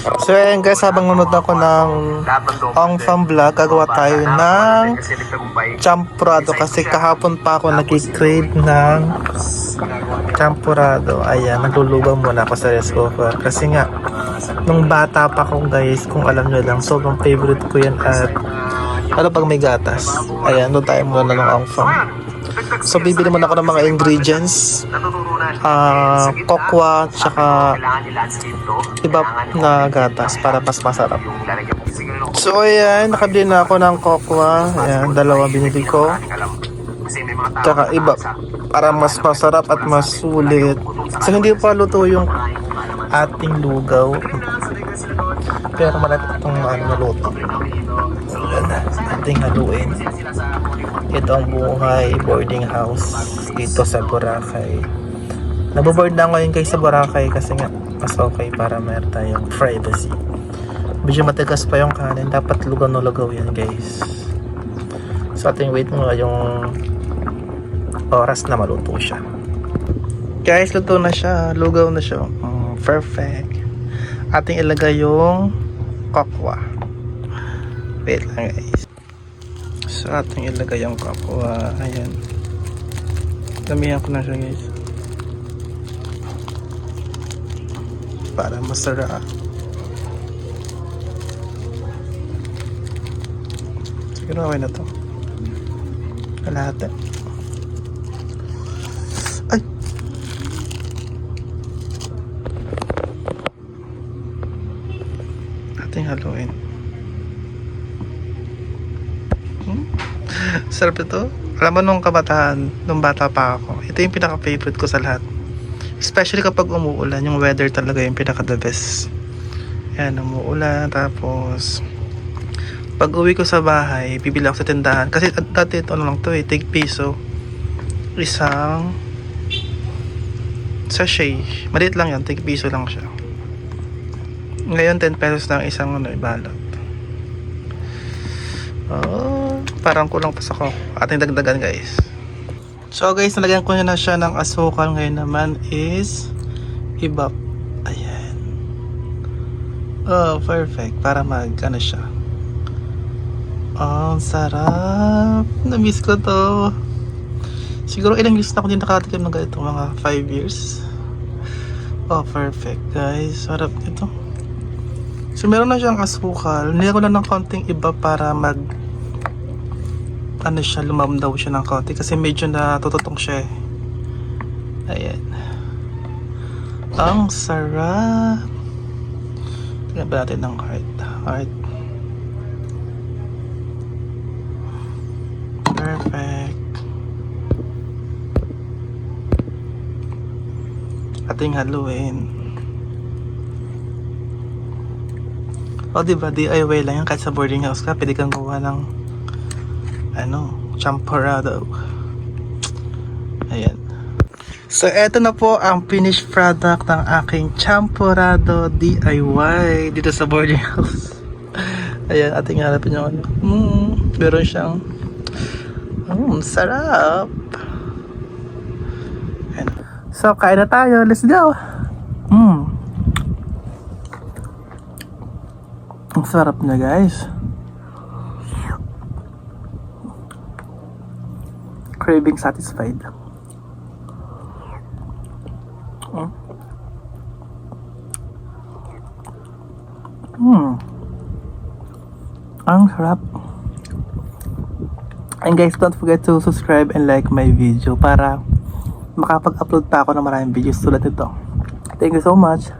So ayan guys, habang nanood ako ng Ong Fam Vlog, gagawa tayo ng champurado kasi kahapon pa ako nag-crave ng champurado. Ayan, naglulugaw muna ako sa rice cooker kasi nga nung bata pa ako guys, kung alam nyo lang, sobrang favorite ko yan. At ano pag may gatas, ayan, doon tayo muna ng Ong Fam. So bibili muna ako ng mga ingredients, kokwa, tsaka iba na gatas para mas masarap. So ayan, nakabili na ako ng kokwa. Ayan, dalawa binili ko. Tsaka iba para mas masarap at mas sulit. So hindi pa luto yung ating lugaw, pero malapit itong naluto. Ayan, ating haluin. Ito ang buhay boarding house dito sa Boracay. Naboboard na ngayon kayo sa Boracay kasi nga mas okay para meron tayong privacy. Medyo matigas pa yung kanin, dapat lugaw na lugaw yan guys. So ating wait mo yung oras na maluto siya. Guys, luto na siya, lugaw na siya. Perfect. Ating ilagay yung kokwa. Wait lang guys. So ating ilagay yung kokwa. Ayan, damihan ko na siya guys para masarap. Siguro okay na to, kalahati. Ay, ating haluin. Sarap ito. Alam mo nung kabataan, nung bata pa ako, ito yung pinaka-favorite ko sa lahat. Especially kapag umuulan, yung weather talaga yung pinaka-the best. Yan, umuulan, tapos pag uwi ko sa bahay, bibili ako sa tindahan. Kasi dati ito lang to tig piso. Isang sachet. Maliit lang yan, tig piso lang siya. Ngayon 10 pesos lang isang ibalot. Oh, parang kulang pa sa ko. Ating dagdagan guys. So guys, nalagyan ko na siya ng asukal. Ngayon naman is ibap. Ayan. Oh, perfect. Para ano siya. Oh, sarap. Na-miss ko to. Siguro ilang years na ako din nakatikim ng ganito. Mga 5 years. Oh, perfect guys. Sarap ito. So meron na siyang asukal. Nilagyan ko na ng konting iba para ano siya, lumamdaw siya ng konti kasi medyo natututong siya eh. Ayan. Ang sarap. Tingnan ba natin ng heart. Perfect. Ating haluin. O diba, DIY lang yan. Kahit sa boarding house ka, pwede kang gawa ng champurado. Ayan. So eto na po ang finished product ng aking champurado DIY dito sa boarding house. Ayan, ating harapin yung meron siyang sarap. Ayan. So kain na tayo, let's go. Ang sarap na guys. Craving satisfied. Ang sarap. And guys, don't forget to subscribe and like my video para makapag-upload pa ako ng maraming videos tulad nito. Thank you so much.